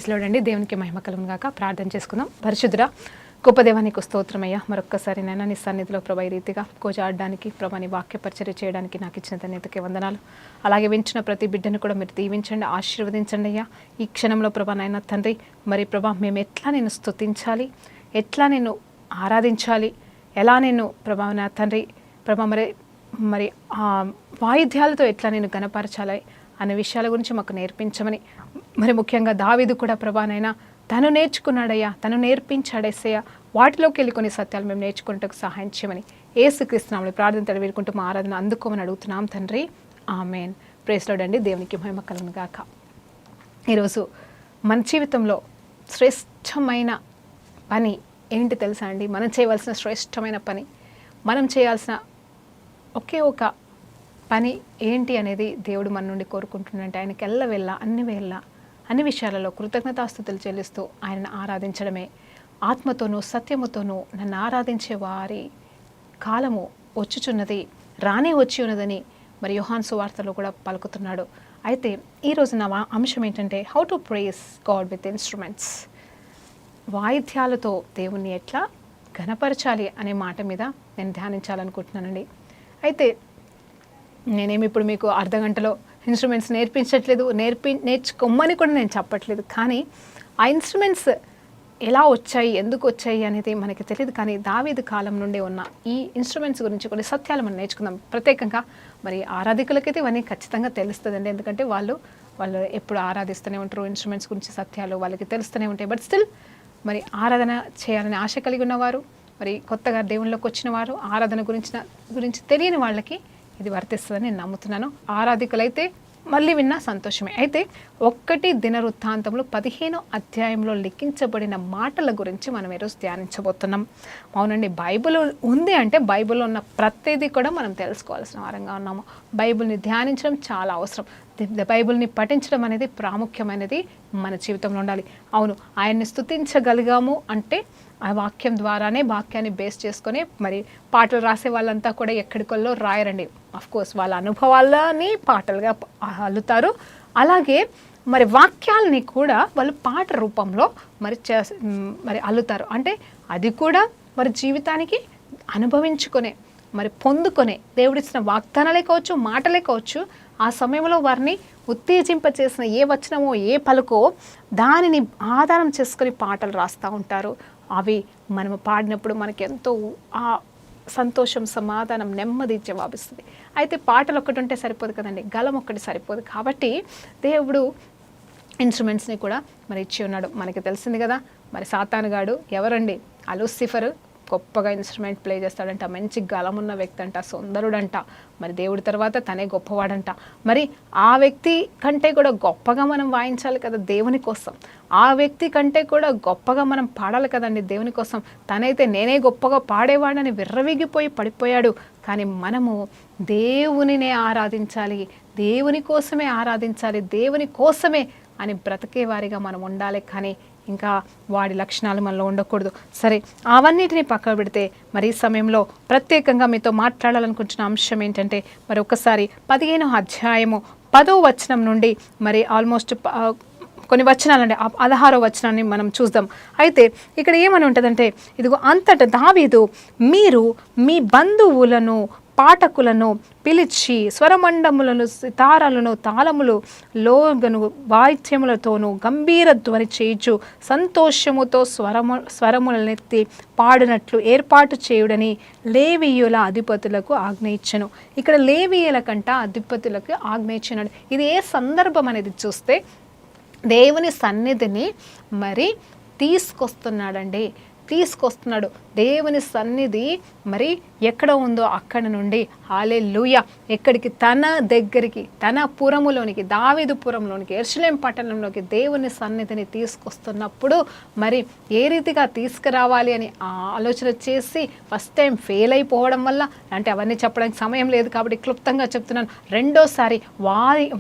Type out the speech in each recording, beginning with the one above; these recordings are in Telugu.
ప్రైజ్ లార్డ్ అండి. దేవునికి మహిమ కలుగును గాక. ప్రార్థన చేసుకుందాం. పరిశుద్ధుడా గొప్ప దేవానికి స్తోత్రమయ్యా. మరొక్కసారి నైనా నీ సన్నిధిలో ప్రభా ఈ రీతిగా కోజాడడానికి ప్రభా నీ వాక్య పరిచర్య చేయడానికి నాకు ఇచ్చిన ధన్యతకి వందనాలు. అలాగే వించిన ప్రతి బిడ్డను కూడా మీరు దీవించండి, ఆశీర్వదించండి అయ్యా. ఈ క్షణంలో ప్రభా నాయన తండ్రి, మరి ప్రభా మేము ఎట్లా నేను స్తుతించాలి, ఎట్లా నేను ఆరాధించాలి, ఎలా నేను ప్రభా నా తండ్రి ప్రభా మరి వాయిద్యాలతో ఎట్లా నేను గణపరచాలి అనే విషయాల గురించి మాకు నేర్పించమని, మరి ముఖ్యంగా దావీదు కూడా ప్రభానైనా తను నేర్చుకున్నాడయ్యా, తను నేర్పించాడేసయ్యా. వాటిలోకి వెళ్ళి కొన్ని సత్యాలు మేము నేర్చుకున్నట్టుకు సహాయం చేయమని యేసుక్రీస్తు నామములో ప్రార్థన తడివేడుకుంటూ మా ఆరాధన అందుకోమని అడుగుతున్నాం తండ్రి, ఆమెన్. ప్రైజ్ లార్డ్ అండి. దేవునికి మహిమ కలుగును గాక. ఈరోజు మన జీవితంలో శ్రేష్టమైన పని ఏంటి తెలుసా అండి? మనం చేయవలసిన శ్రేష్టమైన పని, మనం చేయాల్సిన ఒకే ఒక పని ఏంటి అనేది దేవుడు మన నుండి కోరుకుంటున్నట్టు ఆయనకి ఎల్లవెళ్ళ అన్ని విషయాలలో కృతజ్ఞతాస్తుతులు చెల్లిస్తూ ఆయనను ఆరాధించడమే. ఆత్మతోనూ సత్యముతోనూ నన్ను ఆరాధించే వారి కాలము వచ్చుచున్నది, రానే వచ్చి ఉన్నదని మరి యోహాను సువార్తలో కూడా పలుకుతున్నాడు. అయితే ఈరోజు నా అంశం ఏంటంటే how to praise God with instruments. వాయిద్యాలతో దేవుణ్ణి ఎట్లా ఘనపరచాలి అనే మాట మీద నేను ధ్యానించాలనుకుంటున్నానండి. అయితే నేనేమి ఇప్పుడు మీకు అర్ధగంటలో ఇన్స్ట్రుమెంట్స్ నేర్పించట్లేదు, నేర్చుకోమని కూడా నేను చెప్పట్లేదు. కానీ ఆ ఇన్స్ట్రుమెంట్స్ ఎలా వచ్చాయి, ఎందుకు వచ్చాయి అనేది మనకి తెలియదు. కానీ దావీదు కాలం నుండి ఉన్న ఈ ఇన్స్ట్రుమెంట్స్ గురించి కొన్ని సత్యాలు మనం నేర్చుకుందాం. ప్రత్యేకంగా మరి ఆరాధికులకైతే ఇవన్నీ ఖచ్చితంగా తెలుస్తుందండి. ఎందుకంటే వాళ్ళు ఎప్పుడు ఆరాధిస్తూనే ఉంటారు, ఇన్స్ట్రుమెంట్స్ గురించి సత్యాలు వాళ్ళకి తెలుస్తూనే ఉంటాయి. బట్ స్టిల్ మరి ఆరాధన చేయాలని ఆశ కలిగి ఉన్నవారు, మరి కొత్తగా దేవుళ్ళలోకి వచ్చిన వారు, ఆరాధన గురించి తెలియని వాళ్ళకి ఇది వర్తిస్తుందని నేను నమ్ముతున్నాను. ఆరాధికులైతే మళ్ళీ విన్నా సంతోషమే. అయితే 1 దినవృత్తాంతములు 15వ అధ్యాయంలో లిఖించబడిన మాటల గురించి మనం ఈరోజు ధ్యానించబోతున్నాం. అవునండి, బైబిల్ ఉంది అంటే బైబిల్లో ఉన్న ప్రతిదీ కూడా మనం తెలుసుకోవాల్సిన వారంగా ఉన్నాము. బైబిల్ని ధ్యానించడం చాలా అవసరం. బైబిల్ని పఠించడం అనేది ప్రాముఖ్యమైనది మన జీవితంలో ఉండాలి. అవును, ఆయన్ని స్తుతించగలిగాము అంటే ఆ వాక్యం ద్వారానే, వాక్యాన్ని బేస్ చేసుకొని మరి పాటలు రాసే వాళ్ళంతా కూడా ఎక్కడికల్లో రాయరండి. అఫ్కోర్స్ వాళ్ళ అనుభవాలని పాటలుగా అల్లుతారు. అలాగే మరి వాక్యాలని కూడా వాళ్ళు పాట రూపంలో మరి అల్లుతారు. అంటే అది కూడా మరి జీవితానికి అనుభవించుకునే, మరి పొందుకొనే దేవుడిచ్చిన వాగ్దానాలే కావచ్చు, మాటలే కావచ్చు, ఆ సమయంలో వారిని ఉత్తేజింపచేసిన ఏ వచనమో ఏ పలుకో దానిని ఆధారం చేసుకొని పాటలు రాస్తూ ఉంటారు. అవి మనము పాడినప్పుడు మనకెంతో ఆ సంతోషం, సమాధానం, నెమ్మది జవాబిస్తుంది. అయితే పాటలు ఒక్కటి ఉంటే సరిపోదు కదండి, గలం ఒక్కటి సరిపోదు. కాబట్టి దేవుడు ఇన్స్ట్రుమెంట్స్ని కూడా మరి ఇచ్చి ఉన్నాడు. మనకి తెలిసింది కదా, మరి సాతానుగాడు ఎవరండి? లూసిఫర్ గొప్పగా ఇన్స్ట్రుమెంట్ ప్లే చేస్తాడంట, మంచి గలమున్న వ్యక్తి అంట, సుందరుడంట, మరి దేవుడి తర్వాత తనే గొప్పవాడంట. మరి ఆ వ్యక్తి కంటే కూడా గొప్పగా మనం వాయించాలి కదా దేవుని కోసం, ఆ వ్యక్తి కంటే కూడా గొప్పగా మనం పాడాలి కదండి దేవుని కోసం. తనైతే నేనే గొప్పగా పాడేవాడని విర్రవీగిపోయి పడిపోయాడు. కానీ మనము దేవునినే ఆరాధించాలి, దేవుని కోసమే ఆరాధించాలి, దేవుని కోసమే అని బ్రతికే వారిగా మనం ఉండాలి. కానీ ఇంకా వాడి లక్షణాలు మనలో ఉండకూడదు. సరే, అవన్నిటిని పక్కన పెడితే మరి ఈ సమయంలో ప్రత్యేకంగా మీతో మాట్లాడాలనుకుంటున్న అంశం ఏంటంటే, మరి ఒకసారి 15వ అధ్యాయము 10వ వచనం నుండి మరి ఆల్మోస్ట్ కొన్ని వచనాలండి, 16వ వచనాన్ని మనం చూద్దాం. అయితే ఇక్కడ ఏమని ఉంటుందంటే, ఇదిగో అంతటా దావీదు మీరు మీ బంధువులను పాఠకులను పిలిచి స్వరమండములను, సితారాలను, తాళములు, లోగను, వాయిద్యములతోనూ గంభీర ధ్వని చేయించు సంతోషముతో స్వరములనెత్తి పాడినట్లు ఏర్పాటు చేయుడని లేవీయుల అధిపతులకు ఆజ్ఞయించెను. ఇక్కడ లేవీయుల కంట అధిపతులకు ఆజ్ఞయించినాడు. ఇది ఏ సందర్భం అనేది చూస్తే దేవుని సన్నిధిని మరి తీసుకొస్తున్నాడు. దేవుని సన్నిధి మరి ఎక్కడ ఉందో అక్కడ నుండి హల్లెలూయా ఎక్కడికి? తన దగ్గరికి, తన పురములోనికి, దావీదు పురంలోనికి, యెరూషలేము పట్టణంలోకి దేవుని సన్నిధిని తీసుకొస్తున్నప్పుడు మరి ఏ రీతిగా తీసుకురావాలి అని ఆలోచన చేసి ఫస్ట్ టైం ఫెయిల్ అయిపోవడం వల్ల, అంటే అవన్నీ చెప్పడానికి సమయం లేదు కాబట్టి క్లుప్తంగా చెప్తున్నాను. రెండోసారి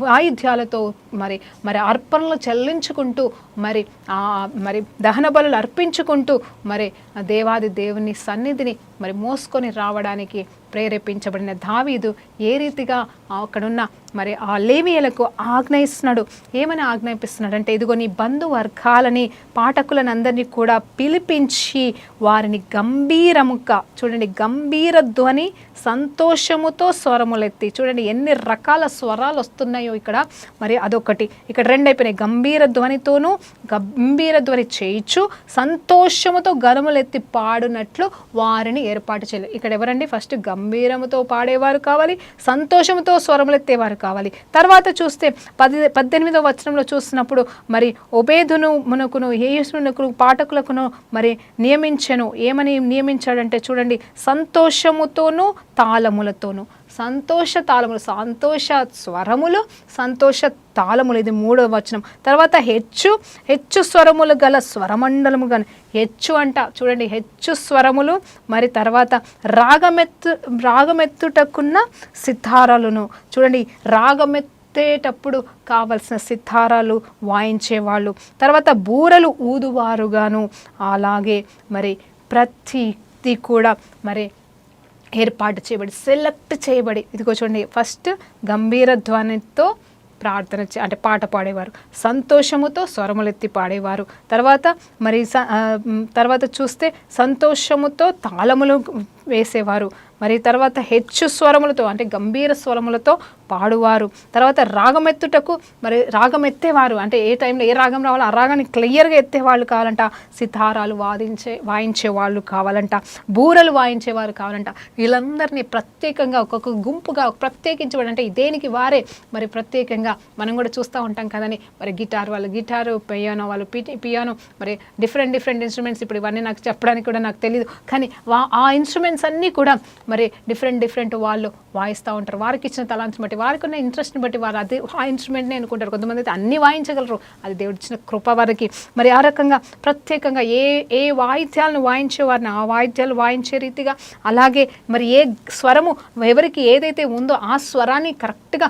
వాయిద్యాలతో మరి అర్పణలు చెల్లించుకుంటూ మరి దహన బలులు అర్పించుకుంటూ మరి దేవాది దేవుని సన్నిధిని మరి మోసుకొని రావడానికి ప్రేరేపించబడిన దావీదు ఏ రీతిగా అక్కడున్న మరి ఆ లేవీయులకు ఆజ్ఞయిస్తున్నాడు. ఏమని ఆజ్ఞాపిస్తున్నాడు అంటే, ఇదిగో నీ బంధువర్గాలని పాఠకులను అందరినీ కూడా పిలిపించి వారిని గంభీరముగా, చూడండి, గంభీర ధ్వని సంతోషముతో స్వరములెత్తి, చూడండి ఎన్ని రకాల స్వరాలు వస్తున్నాయో ఇక్కడ. మరి అదొకటి, ఇక్కడ రెండు అయిపోయినాయి. గంభీర ధ్వనితోనూ గంభీర ధ్వని చేయించు సంతోషముతో గరములెత్తి పాడునట్లు వారిని ఏర్పాటు చేయలేదు. ఇక్కడ ఎవరండి? ఫస్ట్ గంభీరముతో పాడేవారు కావాలి, సంతోషముతో స్వరములెత్తేవారు కావాలి. తర్వాత చూస్తే 18వ వచనంలో చూసినప్పుడు మరి ఒబేదును మునకును యేసునకును పాఠకులకును మరి నియమించెను. ఏమని నియమించాడంటే చూడండి, సంతోషముతోనూ తాళములతోనూ, సంతోష తాళములు, సంతోష స్వరములు, సంతోష తాళములు, ఇది 3వ వచనం. తర్వాత హెచ్చు స్వరములు గల స్వరమండలము కానీ, హెచ్చు అంట చూడండి, హెచ్చు స్వరములు, మరి తర్వాత రాగమెత్తుటకున్న సితారాలను, చూడండి రాగమెత్తేటప్పుడు కావలసిన సితారాలు వాయించేవాళ్ళు, తర్వాత బూరలు ఊదువారుగాను, అలాగే మరి ప్రతిది కూడా మరి ఏర్పాటు చేయబడి సెలెక్ట్ చేయబడి, ఇదిగో చూడండి, ఫస్ట్ గంభీర ధ్వనితో ప్రార్థన అంటే పాట పాడేవారు, సంతోషముతో స్వరములెత్తి పాడేవారు, తర్వాత మరి తర్వాత చూస్తే సంతోషముతో తాళములు వేసేవారు, మరి తర్వాత హెచ్చు స్వరములతో అంటే గంభీర స్వరములతో పాడువారు, తర్వాత రాగమెత్తుటకు మరి రాగమెత్తేవారు అంటే ఏ టైంలో ఏ రాగం రావాలో ఆ రాగాన్ని క్లియర్గా ఎత్తేవాళ్ళు కావాలంట, సితారాలు వాయించే వాళ్ళు కావాలంట, బూరలు వాయించేవారు కావాలంట. వీళ్ళందరినీ ప్రత్యేకంగా ఒక్కొక్క గుంపుగా ప్రత్యేకించబడి, అంటే దేనికి వారే మరి ప్రత్యేకంగా మనం కూడా చూస్తూ ఉంటాం కదని, మరి గిటారు వాళ్ళు గిటారు, పియానో వాళ్ళు పియానో, మరి డిఫరెంట్ ఇన్స్ట్రుమెంట్స్. ఇప్పుడు ఇవన్నీ నాకు చెప్పడానికి కూడా నాకు తెలియదు, కానీ ఆ ఇన్స్ట్రుమెంట్స్ అన్నీ కూడా మరి డిఫరెంట్ వాళ్ళు వాయిస్తూ ఉంటారు. వారికి ఇచ్చిన తలాంతిని బట్టి, వారికి ఉన్న ఇంట్రెస్ట్ని బట్టి వారు అది ఆ ఇన్స్ట్రుమెంట్ని అనుకుంటారు. కొంతమంది అయితే అన్నీ వాయించగలరు, అది దేవుడు ఇచ్చిన కృప వారికి. మరి ఆ రకంగా ప్రత్యేకంగా ఏ వాయిద్యాలను వాయించేవారిని ఆ వాయిద్యాలు వాయించే రీతిగా, అలాగే మరి ఏ స్వరము ఎవరికి ఏదైతే ఉందో ఆ స్వరాన్ని కరెక్ట్గా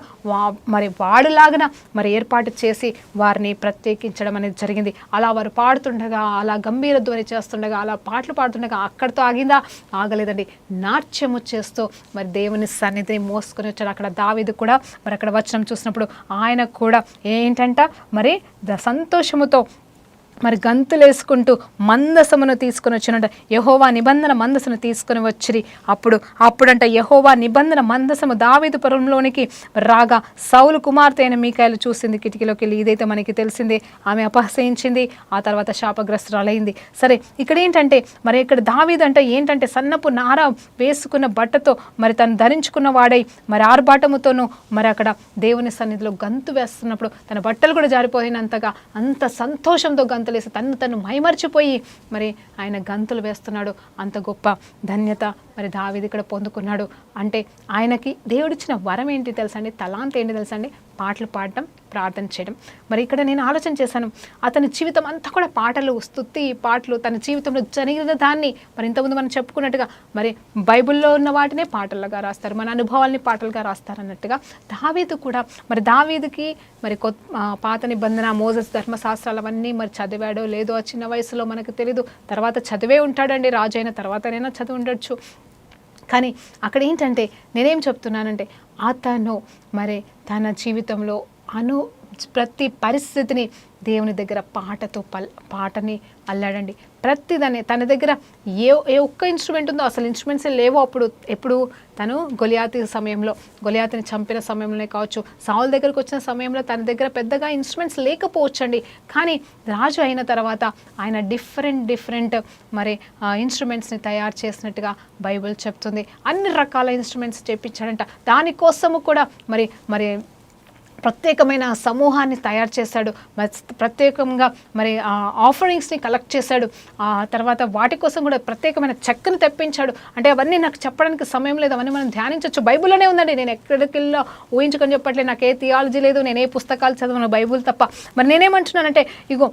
మరి వాడులాగా మరి ఏర్పాటు చేసి వారిని ప్రత్యేకించడం అనేది జరిగింది. అలా వారు పాడుతుండగా, అలా గంభీర ధ్వని చేస్తుండగా, అలా పాటలు పాడుతుండగా అక్కడితో ఆగిందా? ఆగలేదండి. నాట్యము చేస్తూ మరి దేవుని సన్నిధిని మోసుకొని వచ్చాడు. అక్కడ దావీదు కూడా మరి అక్కడ వచనం చూసినప్పుడు ఆయన కూడా ఏంటంట మరి సంతోషముతో మరి గంతులేసుకుంటూ మందసమును తీసుకొని వచ్చినట, యెహోవా నిబంధన మందసను తీసుకొని వచ్చిరి. అప్పుడంట యెహోవా నిబంధన మందసము దావీదు పురంలోనికి రాగా సౌలు కుమార్తె అయిన మీకాయలు చూసింది కిటికీలోకి వెళ్ళి. ఇదైతే మనకి తెలిసిందే, ఆమె అపహసించింది, ఆ తర్వాత శాపగ్రస్తురాలైంది. సరే, ఇక్కడ ఏంటంటే మరి ఇక్కడ దావీదు అంటే ఏంటంటే సన్నపు నార వేసుకున్న బట్టతో మరి తను ధరించుకున్న వాడై మరి ఆర్భాటముతోనూ మరి అక్కడ దేవుని సన్నిధిలో గంతు వేస్తున్నప్పుడు తన బట్టలు కూడా జారిపోయినంతగా అంత సంతోషంతో గంతులేసి తను మైమర్చిపోయి మరి ఆయన గంతులు వేస్తున్నాడు. అంత గొప్ప ధన్యత మరి దావీదు ఇక్కడ పొందుకున్నాడు. అంటే ఆయనకి దేవుడిచ్చిన వరం ఏంటి తెలుసండి? తలాంత్ ఏంటి తెలుసండి? పాటలు పాడటం, ప్రార్థన చేయడం. మరి ఇక్కడ నేను ఆలోచన చేశాను, అతని జీవితం అంతా కూడా పాటలు, స్తుతి పాటలు, తన జీవితంలో జరిగిన దాన్ని మరి ఇంతకుముందు మనం చెప్పుకున్నట్టుగా మరి బైబిల్లో ఉన్న వాటినే పాటలుగా రాస్తారు, మన అనుభవాల్ని పాటలుగా రాస్తారు అన్నట్టుగా దావీదు కూడా మరి దావీదుకి మరి పాత నిబంధన మోసెస్ ధర్మశాస్త్రాలు అవన్నీ మరి చదివాడో లేదో ఆ చిన్న వయసులో మనకు తెలీదు. తర్వాత చదివే ఉంటాడండి, రాజు అయిన తర్వాతనైనా చదివి ఉండొచ్చు. కానీ అక్కడ ఏంటంటే నేనేం చెప్తున్నానంటే అతను మరి తన జీవితంలో ప్రతి పరిస్థితిని దేవుని దగ్గర పాటని అల్లాడండి. ప్రతిదాన్ని తన దగ్గర ఏ ఒక్క ఇన్స్ట్రుమెంట్ ఉందో, అసలు ఇన్స్ట్రుమెంట్స్ లేవో ఎప్పుడు తను గొలియాతుని చంపిన సమయంలోనే కావచ్చు, సౌలు దగ్గరకు వచ్చిన సమయంలో తన దగ్గర పెద్దగా ఇన్స్ట్రుమెంట్స్ లేకపోవచ్చండి. కానీ రాజు అయిన తర్వాత ఆయన డిఫరెంట్ మరి ఇన్స్ట్రుమెంట్స్ని తయారు చేసినట్టుగా బైబిల్ చెప్తుంది. అన్ని రకాల ఇన్స్ట్రుమెంట్స్ చేపించాడంట. దానికోసము కూడా మరి ప్రత్యేకమైన సమూహాన్ని తయారు చేశాడు, ప్రత్యేకంగా మరి ఆఫరింగ్స్ని కలెక్ట్ చేశాడు. ఆ తర్వాత వాటి కోసం కూడా ప్రత్యేకమైన చెక్కను తెప్పించాడు. అంటే అవన్నీ నాకు చెప్పడానికి సమయం లేదు, అవన్నీ మనం ధ్యానించవచ్చు. బైబిల్లోనే ఉందండి, నేను ఎక్కడికెళ్ళో ఊహించుకొని చెప్పట్లేదు, నాకు ఏ థియాలజీ లేదు, నేను ఏ పుస్తకాలు చదవను, బైబిల్ తప్ప. మరి నేనేమంటున్నానంటే ఇగో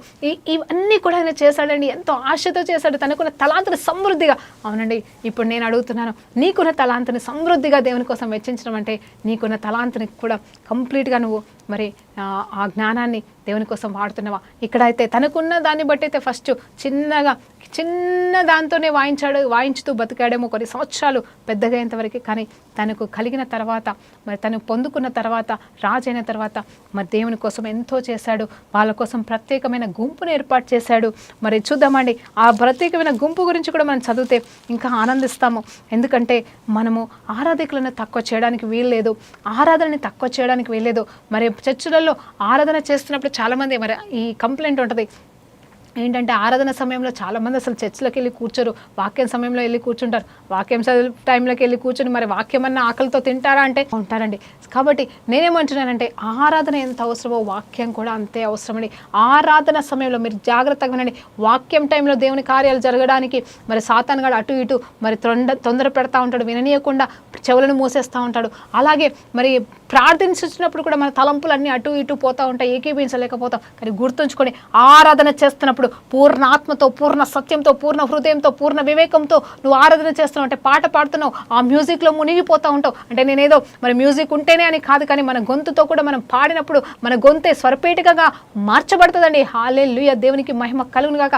ఇవన్నీ కూడా ఆయన చేశాడండి, ఎంతో ఆశతో చేశాడు. తనకున్న తలాంతుని సమృద్ధిగా, అవునండి, ఇప్పుడు నేను అడుగుతున్నాను, నీకున్న తలాంతుని సమృద్ధిగా దేవుని కోసం వెచ్చించడం అంటే నీకున్న తలాంతుని కూడా కంప్లీట్గా నువ్వు మరి ఆ జ్ఞానాన్ని దేవుని కోసం వాడుతున్నావా? ఇక్కడైతే తనకున్న దాన్ని బట్టి అయితే ఫస్ట్ చిన్నగా చిన్న దాంతోనే వాయించుతూ బతికాడేమో కొన్ని సంవత్సరాలు పెద్దగా అయ్యేంతవరకు. కానీ తనకు కలిగిన తర్వాత, మరి తను పొందుకున్న తర్వాత, రాజైన తర్వాత మరి దేవుని కోసం ఎంతో చేశాడు. వాళ్ళ కోసం ప్రత్యేకమైన గుంపును ఏర్పాటు చేశాడు. మరి చూద్దామండి, ఆ ప్రత్యేకమైన గుంపు గురించి కూడా మనం చదివితే ఇంకా ఆనందిస్తాము. ఎందుకంటే మనము ఆరాధకులను తక్కువ చేయడానికి వీల్లేదు, ఆరాధనని తక్కువ చేయడానికి వీల్లేదు. మరి చర్చిలలో ఆరాధన చేస్తున్నప్పుడు చాలామంది మరి ఈ కంప్లైంట్ ఉంటుంది ఏంటంటే, ఆరాధన సమయంలో చాలామంది అసలు చర్చిలోకి వెళ్ళి కూర్చోరు, వాక్యం సమయంలో వెళ్ళి కూర్చుంటారు, వాక్యం టైంలోకి వెళ్ళి కూర్చొని మరి వాక్యం అన్న ఆకలితో తింటారా అంటే ఉంటారండి. కాబట్టి నేనేమంటున్నానంటే, ఆరాధన ఎంత అవసరమో వాక్యం కూడా అంతే అవసరమండి. ఆరాధన సమయంలో మీరు జాగ్రత్తగా వినండి. వాక్యం టైంలో దేవుని కార్యాలు జరగడానికి మరి సాతానుగాడు అటు ఇటు మరి తొందర పెడతా ఉంటాడు, విననీయకుండా చెవులను మూసేస్తూ ఉంటాడు. అలాగే మరి ప్రార్థించినప్పుడు కూడా మన తలంపులన్నీ అటు ఇటు పోతూ ఉంటాయి, ఏకీభించలేకపోతాం. కానీ గుర్తుంచుకొని ఆరాధన చేస్తున్నప్పుడు పూర్ణ ఆత్మతో, పూర్ణ సత్యంతో, పూర్ణ హృదయంతో, పూర్ణ వివేకంతో నువ్వు ఆరాధన చేస్తున్నావు అంటే, పాట పాడుతున్నావు, ఆ మ్యూజిక్లో మునిగిపోతూ ఉంటావు. అంటే నేనేదో మరి మ్యూజిక్ ఉంటేనే అని కాదు, కానీ మన గొంతుతో కూడా మనం పాడినప్పుడు మన గొంతే స్వరపేటికగా మార్చబడుతుందండి. హల్లెలూయా, దేవునికి మహిమ కలుగును గాక.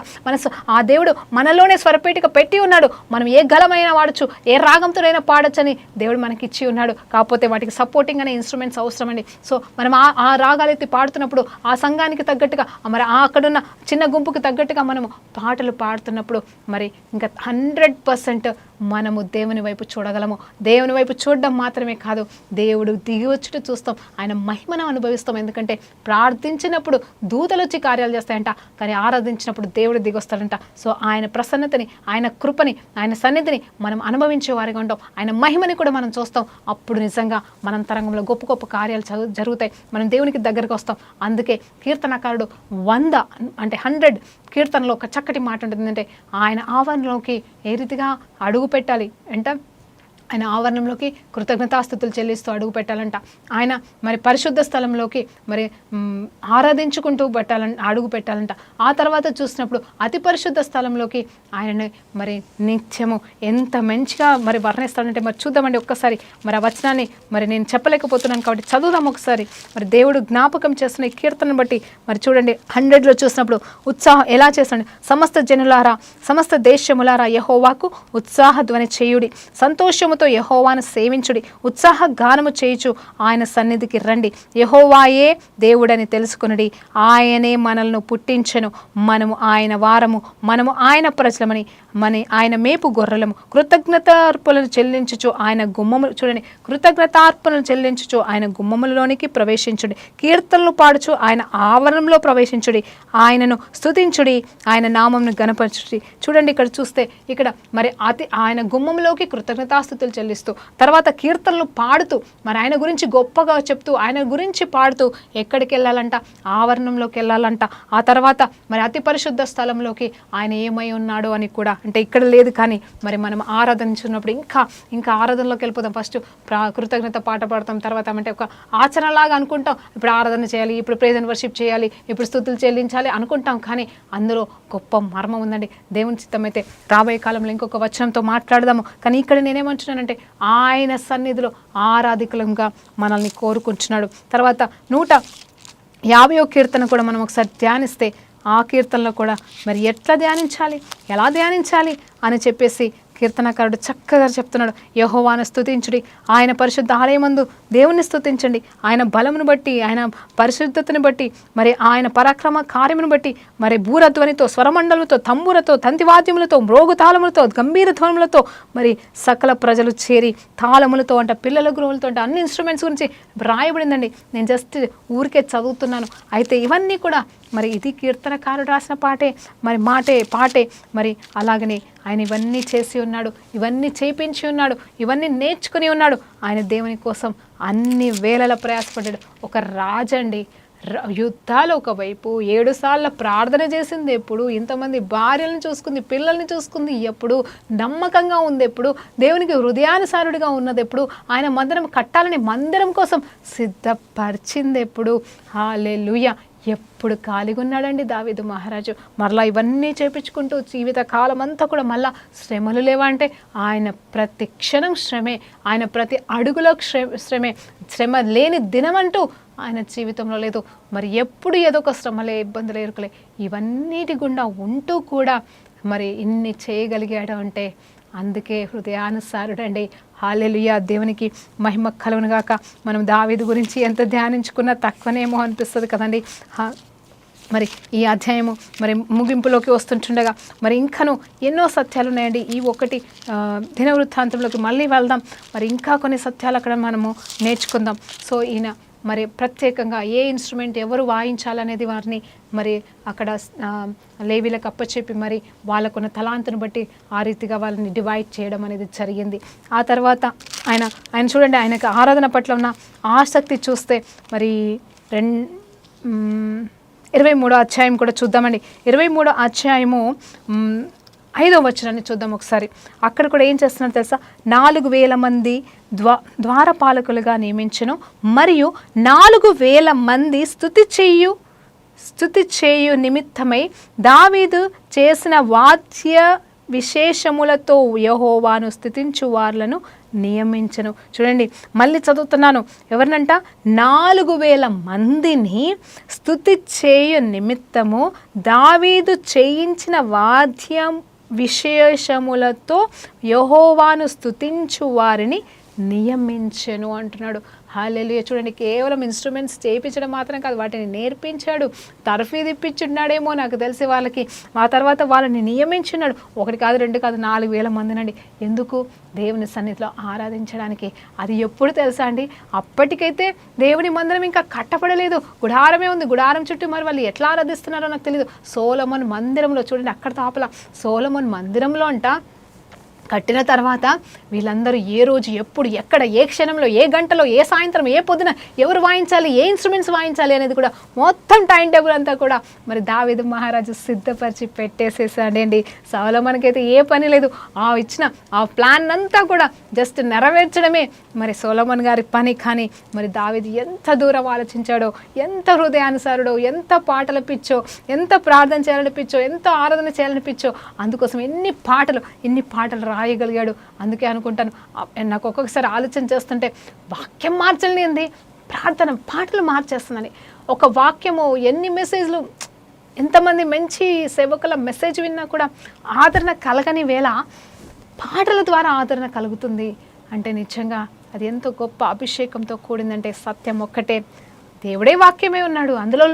ఆ దేవుడు మనలోనే స్వరపేటిక పెట్టి ఉన్నాడు. మనం ఏ గలమైనా వాడచ్చు, ఏ రాగంతోనైనా పాడొచ్చని దేవుడు మనకి ఇచ్చి ఉన్నాడు. కాకపోతే వాటికి సపోర్టింగ్ అనే ఇన్స్ట్రుమెంట్స్ అవసరమండి. సో మనం ఆ రాగాలు ఎత్తి పాడుతున్నప్పుడు ఆ సంఘానికి తగ్గట్టుగా, మరి అక్కడున్న చిన్న గుంపుకి తగ్గట్టుగా మనము పాటలు పాడుతున్నప్పుడు మరి ఇంకా 100% మనము దేవుని వైపు చూడగలము. దేవుని వైపు చూడడం మాత్రమే కాదు, దేవుడు దిగి వచ్చుట చూస్తాం, ఆయన మహిమను అనుభవిస్తాం. ఎందుకంటే ప్రార్థించినప్పుడు దూతలు వచ్చి కార్యాలు చేస్తాయంట, కానీ ఆరాధించినప్పుడు దేవుడు దిగొస్తాడంట. సో ఆయన ప్రసన్నతని, ఆయన కృపని, ఆయన సన్నిధిని మనం అనుభవించే వారిగా ఉంటాం. ఆయన మహిమని కూడా మనం చూస్తాం. అప్పుడు నిజంగా మనం తరంగంలో గొప్ప గొప్ప కార్యాలు జరుగుతాయి, మనం దేవునికి దగ్గరకు వస్తాం. అందుకే కీర్తనకారుడు 100 కీర్తనలో ఒక చక్కటి మాట ఉంటుంది. అంటే ఆయన ఆవరణలోకి ఏ రీతిగా అడుగు పెట్టాలి అంటే, ఆయన ఆవరణంలోకి కృతజ్ఞతాస్తుతులు చెల్లిస్తూ అడుగు పెట్టాలంట. ఆయన మరి పరిశుద్ధ స్థలంలోకి మరి ఆరాధించుకుంటూ అడుగు పెట్టాలంట. ఆ తర్వాత చూసినప్పుడు అతి పరిశుద్ధ స్థలంలోకి ఆయనని మరి నిత్యము ఎంత మంచిగా మరి వర్ణిస్తాడంటే, మరి చూద్దామండి ఒక్కసారి. మరి ఆ వచనాన్ని మరి నేను చెప్పలేకపోతున్నాను కాబట్టి చదువుదాం ఒకసారి. మరి దేవుడు జ్ఞాపకం చేస్తున్న ఈ కీర్తనను బట్టి మరి చూడండి, 100లో చూసినప్పుడు ఉత్సాహం ఎలా చేస్తాడు. సమస్త జనులారా, సమస్త దేశములారా యెహోవాకు ఉత్సాహ ధ్వని చేయుడి, సంతోషము యెహోవాను సేవించుడి, ఉత్సాహ గానము చేయుచు ఆయన సన్నిధికి రండి. యెహోవాయే దేవుడని తెలుసుకునుడి, ఆయనే మనల్ని పుట్టించెను, మనము ఆయన వారము, మనము ఆయన ప్రజలమని, ఆయన మేపు గొర్రెలము. కృతజ్ఞతార్పణలు చెల్లించుచు ఆయన గుమ్మములు, చూడండి, కృతజ్ఞతార్పణలు చెల్లించుచు ఆయన గుమ్మములలోనికి ప్రవేశించుడి, కీర్తనలు పాడుచు ఆయన ఆవరణంలో ప్రవేశించుడి, ఆయనను స్తుతించుడి, ఆయన నామమును గణపరచుడి. చూడండి ఇక్కడ చూస్తే, ఇక్కడ మరి ఆయన గుమ్మంలోకి కృతజ్ఞతాస్తుతులు చెల్లిస్తూ, తర్వాత కీర్తనలు పాడుతూ, మరి ఆయన గురించి గొప్పగా చెప్తూ, ఆయన గురించి పాడుతూ ఎక్కడికి వెళ్ళాలంట, ఆవరణంలోకి వెళ్ళాలంట. ఆ తర్వాత మరి అతి పరిశుద్ధ స్థలంలోకి ఆయన ఏమై ఉన్నాడు అని కూడా, అంటే ఇక్కడ లేదు కానీ మరి మనం ఆరాధించున్నప్పుడు ఇంకా ఆరాధనలోకి వెళ్ళిపోతాం. ఫస్ట్ కృతజ్ఞత పాట పాడతాం, తర్వాత అంటే ఒక ఆచరణలాగా అనుకుంటాం, ఇప్పుడు ఆరాధన చేయాలి, ఇప్పుడు ప్రైజ్ అండ్ వర్షిప్ చేయాలి, ఇప్పుడు స్తుతులు చెల్లించాలి అనుకుంటాం. కానీ అందులో గొప్ప మర్మం ఉందండి. దేవుని చిత్తమైతే రాబోయే కాలంలో ఇంకొక వచనంతో మాట్లాడదాము. కానీ ఇక్కడ నేనేమంటున్నానంటే, ఆయన సన్నిధిలో ఆరాధికులంగా మనల్ని కోరుకుంటున్నాడు. తర్వాత 150వ కీర్తన కూడా మనం ఒకసారి ధ్యానిస్తే, ఆ కీర్తనలో కూడా మరి ఎట్లా ధ్యానించాలి, ఎలా ధ్యానించాలి అని చెప్పేసి కీర్తనకారుడు చక్కగా చెప్తున్నాడు. యెహోవాను స్తుతించుడి, ఆయన పరిశుద్ధ ఆలయమందు దేవుని స్తుతించండి, ఆయన బలమును బట్టి, ఆయన పరిశుద్ధతను బట్టి, మరి ఆయన పరాక్రమ కార్యమును బట్టి, మరి బూరధ్వనితో, స్వరమండలముతో, తంబురతో, తంతివాద్యములతో, మ్రోగు తాళములతో, గంభీర ధ్వనులతో మరి సకల ప్రజలు చేరి తాళములతో అంటే, పిల్లల గురువులతో అంటే, అన్ని ఇన్స్ట్రుమెంట్స్ గురించి రాయబడిందండి. నేను జస్ట్ ఊరికే చదువుతున్నాను. అయితే ఇవన్నీ కూడా మరి ఇది కీర్తనకారుడు రాసిన పాటే. మరి అలాగనే ఆయన ఇవన్నీ చేసి ఉన్నాడు, ఇవన్నీ చేపించి ఉన్నాడు, ఇవన్నీ నేర్చుకుని ఉన్నాడు. ఆయన దేవుని కోసం అన్ని వేళల ప్రయాసపడ్డాడు. ఒక రాజండి, యుద్ధాలు ఒకవైపు, 7 సార్లు ప్రార్థన చేసింది ఎప్పుడు, ఇంతమంది భార్యలను చూసుకుంది, పిల్లల్ని చూసుకుంది ఎప్పుడు, నమ్మకంగా ఉంది ఎప్పుడు, దేవునికి హృదయానుసారుడిగా ఉన్నది ఎప్పుడు, ఆయన మందిరం కట్టాలని మందిరం కోసం సిద్ధపరిచింది ఎప్పుడు. హల్లెలూయా, ఎప్పుడు ఖాళీగా ఉన్నాడండి దావీదు మహారాజు. మరలా ఇవన్నీ చేపించుకుంటూ జీవిత కాలం అంతా కూడా మళ్ళా శ్రమలు లేవా అంటే, ఆయన ప్రతి క్షణం శ్రమే, ఆయన ప్రతి అడుగులో శ్రమే, శ్రమ లేని దినం అంటూ ఆయన జీవితంలో లేదు. మరి ఎప్పుడు ఏదో ఒక శ్రమలే, ఇబ్బందులే, ఇరుకులే, ఇవన్నిటి గుండా ఉంటూ కూడా మరి ఇన్ని చేయగలిగాడు అంటే అందుకే హృదయానుసారుడండి. హల్లెలూయా, దేవునికి మహిమ కలుగును గాక. మనం దావీదు గురించి ఎంత ధ్యానించుకున్నా తక్కువనేమో అనిపిస్తుంది కదండి. మరి ఈ అధ్యాయము మరి ముగింపులోకి వస్తుంటుండగా మరి ఇంకను ఎన్నో సత్యాలు ఉన్నాయండి. ఈ ఒకటి దినవృత్తాంతంలోకి మళ్ళీ వెళ్దాం. మరి ఇంకా కొన్ని సత్యాలు అక్కడ మనము నేర్చుకుందాం. సో ఈయన మరి ప్రత్యేకంగా ఏ ఇన్స్ట్రుమెంట్ ఎవరు వాయించాలనేది వారిని మరి అక్కడ లేవీలకు అప్పచెప్పి మరి వాళ్ళకున్న తలాంతును బట్టి ఆ రీతిగా వాళ్ళని డివైడ్ చేయడం అనేది జరిగింది. ఆ తర్వాత ఆయన చూడండి, ఆయనకు ఆరాధన పట్ల ఉన్న ఆసక్తి చూస్తే మరి 23వ అధ్యాయం కూడా చూద్దామండి. 23వ అధ్యాయము 5వ వచనాన్ని చూద్దాం ఒకసారి. అక్కడ కూడా ఏం చేస్తున్నారు తెలుసా? 4,000 మంది ద్వారపాలకులుగా నియమించను, మరియు 4,000 మంది స్తుతి చేయు నిమిత్తమై దావీదు చేసిన వాద్య విశేషములతో యెహోవాను స్తుతించు వార్లను నియమించను. చూడండి, మళ్ళీ చదువుతున్నాను. ఎవరినంట? 4,000 మందిని స్తుతి చేయు నిమిత్తము దావీదు చేయించిన వాద్యం విశేషములతో యెహోవాను స్తుతించు వారిని నియమించెను అంటున్నాడు. హల్లెలూయా. చూడండి, కేవలం ఇన్స్ట్రుమెంట్స్ చేయించడం మాత్రం కాదు, వాటిని నేర్పించాడు. తర్ఫీదు ఇప్పించున్నాడేమో నాకు తెలిసి వాళ్ళకి. ఆ తర్వాత వాళ్ళని నియమించున్నాడు. 1 కాదు 2 కాదు 4,000 మందినండి. ఎందుకు? దేవుని సన్నిధిలో ఆరాధించడానికి. అది ఎప్పుడు తెలుసా అండి? అప్పటికైతే దేవుని మందిరం ఇంకా కట్టబడలేదు, గుడారమే ఉంది. గుడారం చుట్టూ మరి వాళ్ళు ఎట్లా ఆరాధిస్తున్నారో నాకు తెలియదు. సొలొమోను మందిరంలో చూడండి, అక్కడ తాపల సొలొమోను మందిరంలో అంట కట్టిన తర్వాత వీళ్ళందరూ ఏ రోజు, ఎప్పుడు, ఎక్కడ, ఏ క్షణంలో, ఏ గంటలో, ఏ సాయంత్రం, ఏ పొద్దున ఎవరు వాయించాలి, ఏ ఇన్స్ట్రుమెంట్స్ వాయించాలి అనేది కూడా మొత్తం టైం టేబుల్ అంతా కూడా మరి దావీదు మహారాజు సిద్ధపరిచి పెట్టేసేసాడండి. సొలొమోనుకైతే ఏ పని లేదు. ఇచ్చిన ఆ ప్లాన్ అంతా కూడా జస్ట్ నెరవేర్చడమే మరి సొలొమోను గారి పని. కానీ మరి దావీదు ఎంత దూరం ఆలోచించాడో, ఎంత హృదయానుసారుడో, ఎంత పాటల పిచ్చో, ఎంత ప్రార్థన చేయాలని పిచ్చో, ఎంత ఆరాధన చేయాలని పిచ్చో, అందుకోసం ఇన్ని పాటలు రాయగలిగాడు. అందుకే అనుకుంటాను, నాకు ఒక్కొక్కసారి ఆలోచన చేస్తుంటే వాక్యం మార్చలేనిది పాటలు మార్చేస్తుందని. ఒక వాక్యము ఎన్ని మెసేజ్లు, ఎంతమంది మంచి సేవకుల మెసేజ్ విన్నా కూడా ఆదరణ కలగని వేళ పాటల ద్వారా ఆదరణ కలుగుతుంది అంటే నిజంగా అది ఎంతో గొప్ప అభిషేకంతో కూడిందంటే సత్యం ఒక్కటే. దేవుడే వాక్యమే ఉన్నాడు, అందులో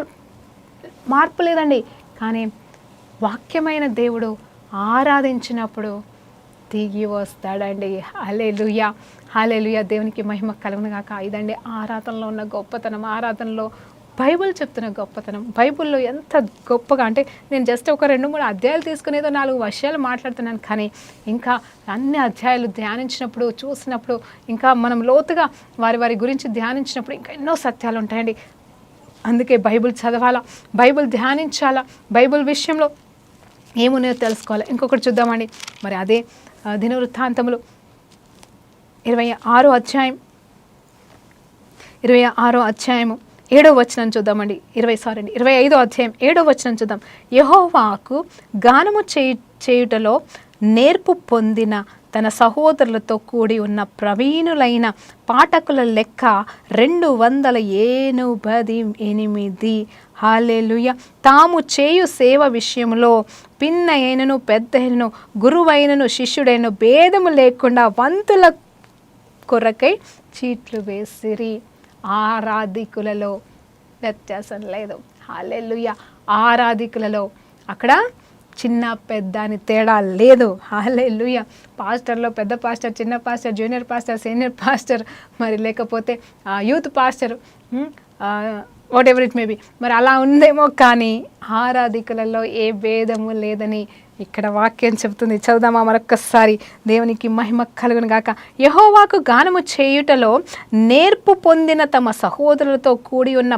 మార్పు లేదండి. కానీ వాక్యమైన దేవుడు ఆరాధించినప్పుడు దిగి వస్తాడండి. హల్లెలూయా, హల్లెలూయా. దేవునికి మహిమ కలుగును గాక. ఇదండి ఆరాధనలో ఉన్న గొప్పతనం, ఆరాధనలో బైబిల్ చెప్తున్న గొప్పతనం. బైబిల్లో ఎంత గొప్పగా అంటే, నేను జస్ట్ ఒక 2-3 అధ్యాయాలు తీసుకుని ఏదో 4 విషయాలు మాట్లాడుతున్నాను. కానీ ఇంకా అన్ని అధ్యాయాలు ధ్యానించినప్పుడు, చూసినప్పుడు, ఇంకా మనం లోతుగా వారి గురించి ధ్యానించినప్పుడు ఇంకా ఎన్నో సత్యాలు ఉంటాయండి. అందుకే బైబిల్ చదవాలా, బైబిల్ ధ్యానించాలా, బైబిల్ విషయంలో ఏమున్నాయో తెలుసుకోవాలి. ఇంకొకటి చూద్దామండి. మరి అదే దినవృత్తాంతములు 26వ అధ్యాయం 7వ వచనం చూద్దామండి. 25వ అధ్యాయం 7వ వచనం చూద్దాం. యెహోవాకు గానము చేయుటలో నేర్పు పొందిన తన సహోదరులతో కూడి ఉన్న ప్రవీణులైన పాఠకుల లెక్క 288. హల్లెలూయా. తాము చేయు సేవ విషయంలో పిన్న అయినను పెద్ద అయినను గురువైనను శిష్యుడైన భేదము లేకుండా వంతుల కొరకై చీట్లు వేసిరి. ఆరాధికులలో వ్యత్యాసం లేదు. హల్లెలూయా. ఆరాధికులలో అక్కడ చిన్న పెద్ద అని తేడా లేదు. హల్లెలూయా. పాస్టర్లో పెద్ద పాస్టర్, చిన్న pastor, junior pastor, senior pastor, మరి లేకపోతే youth pastor, what ever it may be, మరి అలా ఉందేమో. కానీ ఆరాధికులలో ఏ భేదము లేదని ఇక్కడ వాక్యం చెబుతుంది. చదువుదామా మరొక్కసారి. దేవునికి మహిమ కలుగును గాక. యెహోవాకు గానము చేయుటలో నేర్పు పొందిన తమ సహోదరులతో కూడి ఉన్న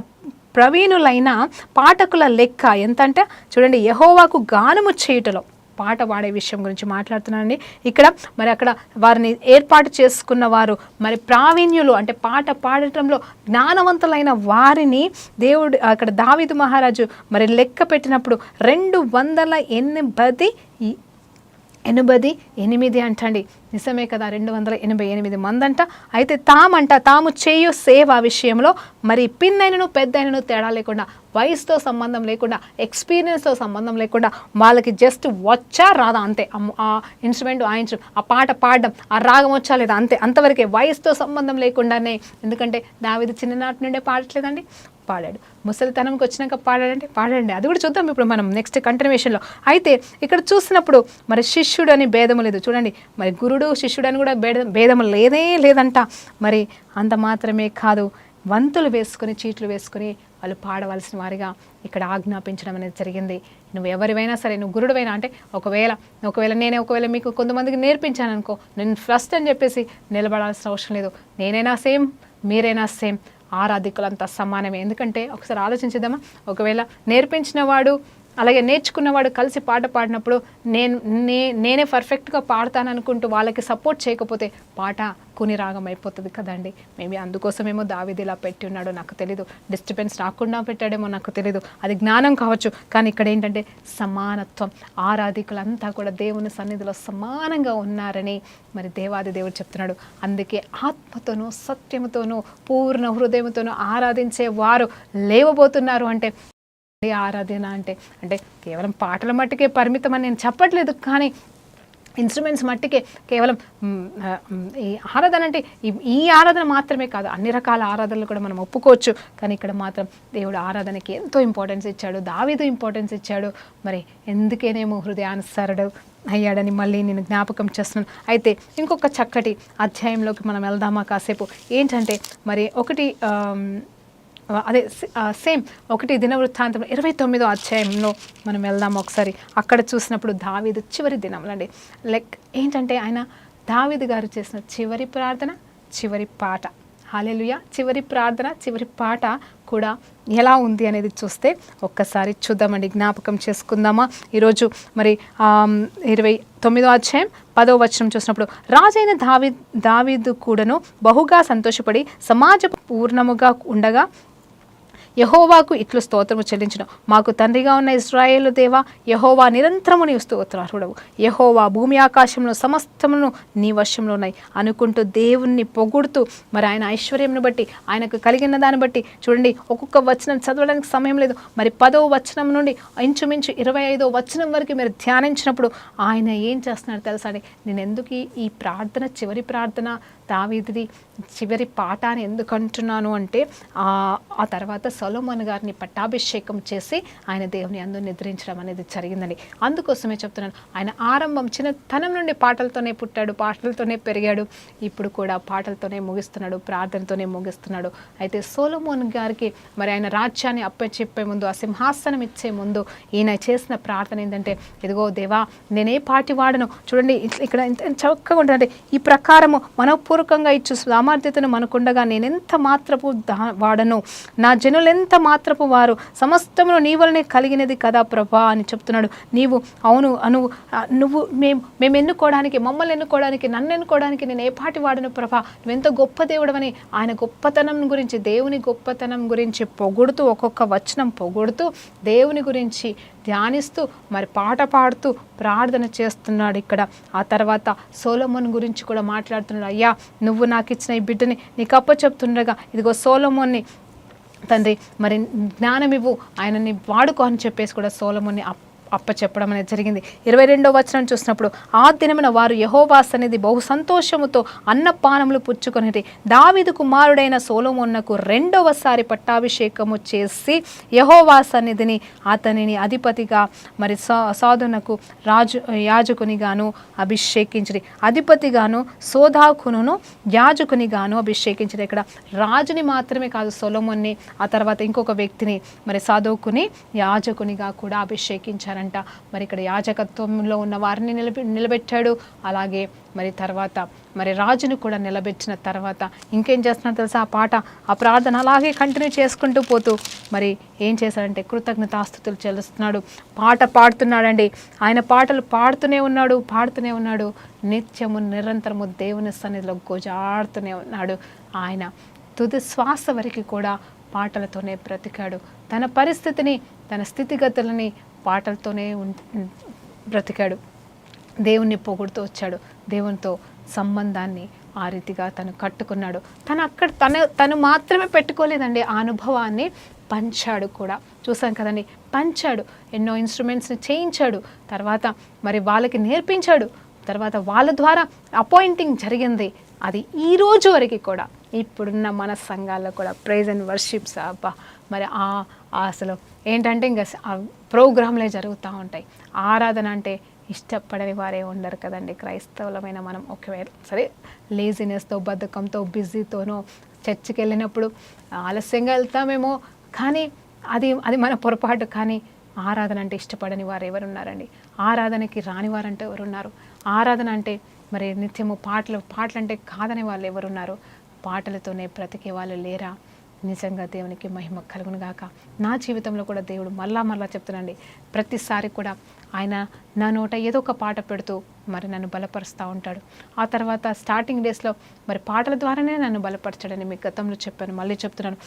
ప్రవీణులైన పాఠకుల లెక్క ఎంత అంటే చూడండి, యెహోవాకు గానము చేయుటలో పాట పాడే విషయం గురించి మాట్లాడుతున్నానండి ఇక్కడ. మరి అక్కడ వారిని ఏర్పాటు చేసుకున్న వారు మరి ప్రావీణ్యులు అంటే పాట పాడటంలో జ్ఞానవంతులైన వారిని దేవుడు అక్కడ దావీదు మహారాజు మరి లెక్క పెట్టినప్పుడు 280 88 అంటండి. నిజమే కదా, 288 మంది అంట. అయితే తాము చేయు సేవ విషయంలో మరి పిన్నైనను పెద్దైనను తేడా లేకుండా, వయసుతో సంబంధం లేకుండా, ఎక్స్పీరియన్స్తో సంబంధం లేకుండా, వాళ్ళకి జస్ట్ వచ్చా రాదా అంతే. ఆ ఇన్స్ట్రుమెంట్ వాయించడం, ఆ పాట పాడడం, ఆ రాగం వచ్చా లేదా అంతే, అంతవరకే, వయసుతో సంబంధం లేకుండానే. ఎందుకంటే దావీదు చిన్ననాటి నుండే పాడట్లేదండి, పాడాడు. ముసలితనంకి వచ్చినాక పాడాడంటే పాడండి. అది కూడా చూద్దాం ఇప్పుడు మనం నెక్స్ట్ కంటిన్యూషన్లో. అయితే ఇక్కడ చూసినప్పుడు మరి శిష్యుడు అని భేదము లేదు చూడండి, మరి గురుడు శిష్యుడు అని కూడా భేదము లేదంట. మరి అంత మాత్రమే కాదు, వంతులు వేసుకొని చీట్లు వేసుకొని వాళ్ళు పాడవలసిన వారిగా ఇక్కడ ఆజ్ఞాపించడం అనేది జరిగింది. నువ్వు ఎవరివైనా సరే, నువ్వు గురుడువైనా అంటే ఒకవేళ మీకు కొంతమందికి నేర్పించాను అనుకో, నేను ఫస్ట్ అని చెప్పేసి నిలబడాల్సిన అవసరం లేదు. నేనైనా సేమ్, మీరైనా సేమ్, ఆరాధికులంతా సమానమే. ఎందుకంటే ఒకసారి ఆలోచించేద్దామా, ఒకవేళ నేర్పించిన వాడు అలాగే నేర్చుకున్నవాడు కలిసి పాట పాడినప్పుడు నేనే పర్ఫెక్ట్గా పాడతాను అనుకుంటూ వాళ్ళకి సపోర్ట్ చేయకపోతే పాట కుని రాగం అయిపోతుంది కదండి. మేబీ అందుకోసమేమో దావీదు ఇలా పెట్టి ఉన్నాడో నాకు తెలీదు, డిస్టర్బెన్స్ రాకుండా పెట్టాడేమో నాకు తెలీదు, అది జ్ఞానం కావచ్చు. కానీ ఇక్కడ ఏంటంటే సమానత్వం, ఆరాధికులంతా కూడా దేవుని సన్నిధిలో సమానంగా ఉన్నారని మరి దేవాది దేవుడు చెప్తున్నాడు. అందుకే ఆత్మతోనూ సత్యముతోనూ పూర్ణ హృదయంతోనూ ఆరాధించే వారు లేవబోతున్నారు. అంటే ఆరాధన అంటే కేవలం పాటల మట్టుకే పరిమితం అని నేను చెప్పట్లేదు, కానీ ఇన్స్ట్రుమెంట్స్ మట్టికే కేవలం ఈ ఆరాధన అంటే ఈ ఆరాధన మాత్రమే కాదు, అన్ని రకాల ఆరాధనలు కూడా మనం ఒప్పుకోవచ్చు. కానీ ఇక్కడ మాత్రం దేవుడు ఆరాధనకి ఎంతో ఇంపార్టెన్స్ ఇచ్చాడు, దావీదు ఇంపార్టెన్స్ ఇచ్చాడు. మరి ఎందుకేనేమో హృదయానుసారుడు అయ్యాడని మళ్ళీ నేను జ్ఞాపకం చేస్తున్నాను. అయితే ఇంకొక చక్కటి అధ్యాయంలోకి మనం వెళ్దామా కాసేపు. ఏంటంటే మరి సేమ్ 1 దినవృత్తాంతం 29వ అధ్యాయంలో మనం వెళ్దాం ఒకసారి. అక్కడ చూసినప్పుడు దావీదు చివరి దినములండి, లైక్ ఏంటంటే ఆయన దావీదు గారు చేసిన చివరి ప్రార్థన, చివరి పాట, హల్లెలూయా, చివరి ప్రార్థన, చివరి పాట కూడా ఎలా ఉంది అనేది చూస్తే ఒక్కసారి చూద్దామండి, జ్ఞాపకం చేసుకుందామా. ఈరోజు మరి 29వ అధ్యాయం 10వ వచనం చూసినప్పుడు, రాజైన దావీదు కూడాను బహుగా సంతోషపడి సమాజ పూర్ణముగా ఉండగా యెహోవాకు ఇట్లు స్తోత్రము చెల్లించును. మాకు తండ్రిగా ఉన్న ఇశ్రాయేలు దేవా, యెహోవా నిరంతరము నీ స్తోత్రార్హుడవు. యెహోవా భూమి ఆకాశంలో సమస్తమును నీ వశంలో ఉన్నాయి అనుకుంటూ దేవుణ్ణి పొగుడుతూ మరి ఆయన ఐశ్వర్యంను బట్టి, ఆయనకు కలిగిన దాన్ని బట్టి చూడండి, ఒక్కొక్క వచనం చదవడానికి సమయం లేదు. మరి 10వ వచనం నుండి ఇంచుమించు 25వ వచనం వరకు మీరు ధ్యానించినప్పుడు ఆయన ఏం చేస్తున్నాడు తెలుసా అండి. నేను ఎందుకు ఈ ప్రార్థన, చివరి ప్రార్థన దావీదుది చివరి పాట అని ఎందుకు అంటున్నాను అంటే, ఆ తర్వాత సొలొమోను గారిని పట్టాభిషేకం చేసి ఆయన దేవుని అందు నిద్రించడం అనేది జరిగిందండి. అందుకోసమే చెప్తున్నాను, ఆయన ఆరంభం చిన్నతనం నుండి పాటలతోనే పుట్టాడు, పాటలతోనే పెరిగాడు, ఇప్పుడు కూడా పాటలతోనే ముగిస్తున్నాడు, ప్రార్థనతోనే ముగిస్తున్నాడు. అయితే సొలొమోను గారికి మరి ఆయన రాజ్యాన్ని అప్పచెప్పే ముందు, ఆ సింహాసనం ఇచ్చే ముందు ఈయన చేసిన ప్రార్థన ఏంటంటే, ఇదిగో దేవా నేనే పాటి వాడను. చూడండి ఇక్కడ చక్కగా ఉంటుందంటే, ఈ ప్రకారము మనపూర్వకంగా ఇచ్చు సామర్థ్యతను మనకుండగా నేనెంత మాత్రపు వాడను, నా జనులెంత మాత్రపు వారు, సమస్తమును నీ వలనే కలిగినది కదా ప్రభా అని చెప్తున్నాడు. నువ్వు మేము ఎన్నుకోవడానికి, మమ్మల్ని ఎన్నుకోవడానికి, నన్ను ఎన్నుకోవడానికి నేను ఏ పాటి వాడను ప్రభా, నువ్వెంత గొప్ప దేవుడవని ఆయన గొప్పతనం గురించి, దేవుని గొప్పతనం గురించి పొగుడుతూ, ఒక్కొక్క వచనం పొగుడుతూ దేవుని గురించి ధ్యానిస్తూ మరి పాట పాడుతూ ప్రార్థన చేస్తున్నాడు ఇక్కడ. ఆ తర్వాత సొలొమోను గురించి కూడా మాట్లాడుతున్నాడు. అయ్యా నువ్వు నాకు ఇచ్చిన ఈ బిడ్డని నీకు అప్పచెప్తుండగా ఇదిగో సొలొమోన్ని తండ్రి మరి జ్ఞానం ఇవ్వు, ఆయనని వాడుకో అని చెప్పేసి కూడా సొలొమోన్ని అప్పచెప్పడం అనేది జరిగింది. 22వ వచనం చూసినప్పుడు, ఆ దినమున వారు యెహోవా సన్నిధి బహు సంతోషముతో అన్నపానములు పుచ్చుకొనిరి. దావీదు కుమారుడైన సొలొమోనుకు 2వసారి పట్టాభిషేకము చేసి యెహోవా సన్నిధిని అతనిని అధిపతిగా మరి సాధునకు యాజకునిగాను అభిషేకించిరి. అధిపతిగాను సోదాకును యాజకునిగాను అభిషేకించిరి. ఇక్కడ రాజుని మాత్రమే కాదు, సొలొమోన్ని, ఆ తర్వాత ఇంకొక వ్యక్తిని మరి సాధోకుని యాజకునిగా కూడా అభిషేకించారు. మరి ఇక్కడ యాజకత్వంలో ఉన్న వారిని నిలబెట్టాడు. అలాగే మరి తర్వాత మరి రాజును కూడా నిలబెట్టిన తర్వాత ఇంకేం చేస్తున్నాడు తెలుసా, ఆ పాట, ఆ ప్రార్థన అలాగే కంటిన్యూ చేసుకుంటూ పోతూ మరి ఏం చేశాడంటే కృతజ్ఞతాస్తుతులు చెల్లిస్తున్నాడు, పాట పాడుతున్నాడండి. ఆయన పాటలు పాడుతూనే ఉన్నాడు, నిత్యము నిరంతరము దేవుని సన్నిధిలో గోజాడుతూనే ఉన్నాడు. ఆయన తుది శ్వాస వరకు కూడా పాటలతోనే బ్రతికాడు. తన పరిస్థితిని, తన స్థితిగతులని పాటలతోనే బ్రతికాడు. దేవుణ్ణి పొగుడుతూ వచ్చాడు, దేవునితో సంబంధాన్ని ఆ రీతిగా తను కట్టుకున్నాడు. తను మాత్రమే పెట్టుకోలేదండి, ఆ అనుభవాన్ని పంచాడు కూడా. చూసాం కదండి, పంచాడు, ఎన్నో ఇన్స్ట్రుమెంట్స్ని చేయించాడు, తర్వాత మరి వాళ్ళకి నేర్పించాడు, తర్వాత వాళ్ళ ద్వారా అపాయింటింగ్ జరిగింది. అది ఈ రోజు వరకు కూడా ఇప్పుడున్న మన సంఘాల్లో కూడా ప్రైజ్ అండ్ వర్షిప్స్ అబ్బా, మరి అసలు ఏంటంటే ఇంకా ప్రోగ్రాంలే జరుగుతూ ఉంటాయి. ఆరాధన అంటే ఇష్టపడని వారే ఉండరు కదండి క్రైస్తవులమైన మనం. ఒకవేళ సరే లేజినెస్తో, బద్ధకంతో, బిజీతోనో చర్చికి వెళ్ళినప్పుడు ఆలస్యంగా వెళ్తామేమో, కానీ అది మన పొరపాటు. కానీ ఆరాధన అంటే ఇష్టపడని వారు ఎవరున్నారండి? ఆరాధనకి రాని వారంటే ఎవరున్నారు? ఆరాధన అంటే మరి నిత్యము పాటలు అంటే కాదని వాళ్ళు ఎవరున్నారు? పాటలతోనే బ్రతికే వాళ్ళు లేరా? నిజంగా దేవునికి మహిమ కలుగును గాక. నా జీవితంలో కూడా దేవుడు మళ్ళా చెప్తున్నాండి, ప్రతిసారి కూడా ఆయన నా నోట ఏదో ఒక పాట పెడుతూ మరి నన్ను బలపరుస్తూ ఉంటాడు. ఆ తర్వాత స్టార్టింగ్ డేస్లో మరి పాటల ద్వారానే నన్ను బలపరచాడని మీకు గతంలో చెప్పాను, మళ్ళీ చెప్తున్నాను.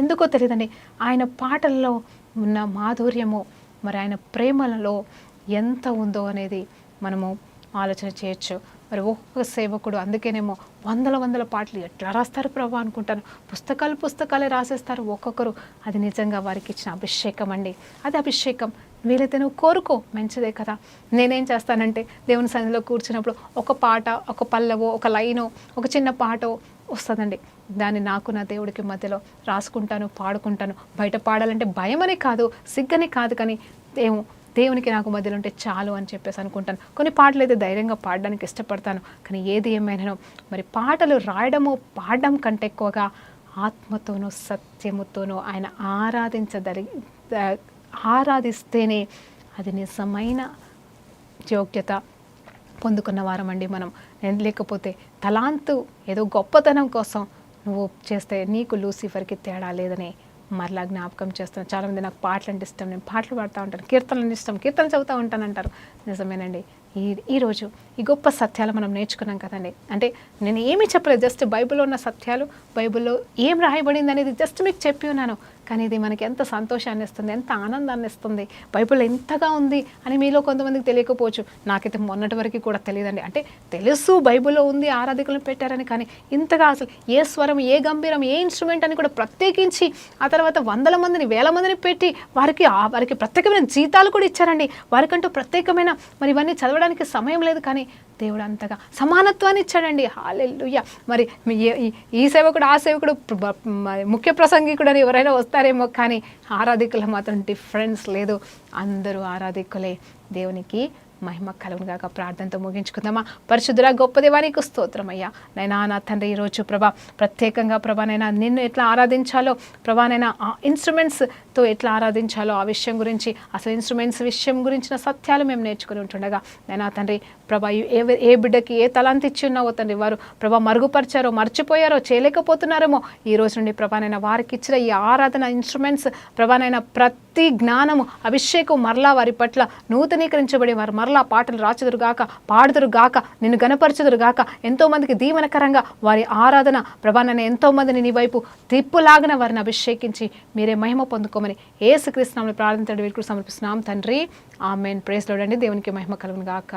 ఎందుకో తెలియదండి, ఆయన పాటల్లో ఉన్న మాధుర్యము, మరి ఆయన ప్రేమలలో ఎంత ఉందో అనేది మనము ఆలోచన చేయొచ్చు. మరి ఒక్కొక్క సేవకుడు అందుకేనేమో వందల పాటలు ఎట్లా రాస్తారు ప్రభా అనుకుంటాను. పుస్తకాలే రాసేస్తారు ఒక్కొక్కరు. అది నిజంగా వారికి ఇచ్చిన అభిషేకం అండి. అది అభిషేకం వీలైతే నువ్వు కోరుకో, మంచిదే కదా. నేనేం చేస్తానంటే దేవుని సన్నిధిలో కూర్చున్నప్పుడు ఒక పాట, ఒక పల్లవో, ఒక లైనో, ఒక చిన్న పాటో వస్తుందండి, దాన్ని నాకు నా దేవుడికి మధ్యలో రాసుకుంటాను, పాడుకుంటాను. బయట పాడాలంటే భయమని కాదు, సిగ్గని కాదు, కానీ దేవునికి నాకు మధ్యలో ఉంటే చాలు అని చెప్పేసి అనుకుంటాను. కొన్ని పాటలు అయితే ధైర్యంగా పాడడానికి ఇష్టపడతాను. కానీ ఏది ఏమైనానో మరి పాటలు రాయడము, పాడడం కంటే ఎక్కువగా ఆత్మతోనూ సత్యముతోనూ ఆయన ఆరాధిస్తేనే అది నిజమైన యోగ్యత పొందుకున్న వారం అండి మనం. లేకపోతే తలాంతు ఏదో గొప్పతనం కోసం నువ్వు చేస్తే నీకు లూసిఫర్కి తేడా లేదని మరలా జ్ఞాపకం చేస్తున్నాను. చాలామంది నాకు పాటలు అంటే ఇష్టం, నేను పాటలు పాడుతూ ఉంటాను, కీర్తనలు ఇష్టం, కీర్తనలు చదువుతూ ఉంటానంటారు. నిజమేనండి. ఈరోజు ఈ గొప్ప సత్యాలు మనం నేర్చుకున్నాం కదండి. అంటే నేను ఏమీ చెప్పలేదు, జస్ట్ బైబిల్లో ఉన్న సత్యాలు, బైబిల్లో ఏం రాయబడింది అనేది జస్ట్ మీకు చెప్పి ఉన్నాను. కానీ ఇది మనకి ఎంత సంతోషాన్ని ఇస్తుంది, ఎంత ఆనందాన్ని ఇస్తుంది, బైబిల్ ఎంతగా ఉంది అని మీలో కొంతమందికి తెలియకపోవచ్చు. నాకైతే మొన్నటి వరకు కూడా తెలియదండి. అంటే తెలుసు బైబిల్లో ఉంది, ఆరాధికులను పెట్టారని, కానీ ఇంతగా అసలు ఏ స్వరం, ఏ గంభీరం, ఏ ఇన్స్ట్రుమెంట్ అని కూడా ప్రత్యేకించి ఆ తర్వాత 100 మందిని 1000 మందిని పెట్టి వారికి ప్రత్యేకమైన జీతాలు కూడా ఇచ్చారండి. వారికంటూ ప్రత్యేకమైన మరి ఇవన్నీ చదవడానికి సమయం లేదు, కానీ దేవుడు అంతగా సమానత్వాన్ని ఇచ్చాడండి. హల్లెలూయా. మరి ఈ సేవకుడు, ఆ సేవకుడు, ముఖ్య ప్రసంగికుడు అని ఎవరైనా వస్తారేమో, కానీ ఆరాధికులు మాత్రం డిఫరెన్స్ లేదు. అందరూ ఆరాధికులే. దేవునికి మహిమ కలుగును గాక. ప్రార్థనతో ముగించుకుందామా. పరిశుద్ధుడా గొప్ప దేవానికి స్తోత్రమయ్యా. నైనా నా తండ్రి, ఈరోజు ప్రభా ప్రత్యేకంగా ప్రభానైనా నిన్ను ఎట్లా ఆరాధించాలో, ప్రభానైనా ఆ ఇన్స్ట్రుమెంట్స్తో ఎట్లా ఆరాధించాలో ఆ విషయం గురించి, అసలు ఇన్స్ట్రుమెంట్స్ విషయం గురించిన సత్యాలు మేము నేర్చుకుని ఉంటుండగా నైనా తండ్రి ప్రభా ఏ బిడ్డకి ఏ తలాంతి ఇచ్చి ఉన్నావో తండ్రి, వారు ప్రభా మరుగుపరిచారో, మర్చిపోయారో, చేయలేకపోతున్నారేమో, ఈ రోజు నుండి ప్రభానైనా వారికి ఇచ్చిన ఈ ఆరాధన ఇన్స్ట్రుమెంట్స్ ప్రభానైనా ప్రతి జ్ఞానము, అభిషేకం మరలా వారి పట్ల నూతనీకరించబడి వారు మరలా పాటలు రాచుదురుగాక, పాడుదురుగాక, నిన్ను గణపరచుదురుగాక. ఎంతోమందికి దీవెనకరంగా వారి ఆరాధన ప్రభానైనా ఎంతోమందిని నీ వైపు తిప్పులాగిన వారిని అభిషేకించి మీరే మహిమ పొందుకోమని యేసుక్రీస్తు నామములో ప్రార్థించడం వీరికి సమర్పిస్తున్నాం తండ్రి. ఆమేన్. ప్రైజ్ లార్డ్ అండి. దేవునికి మహిమ కలుగును గాక.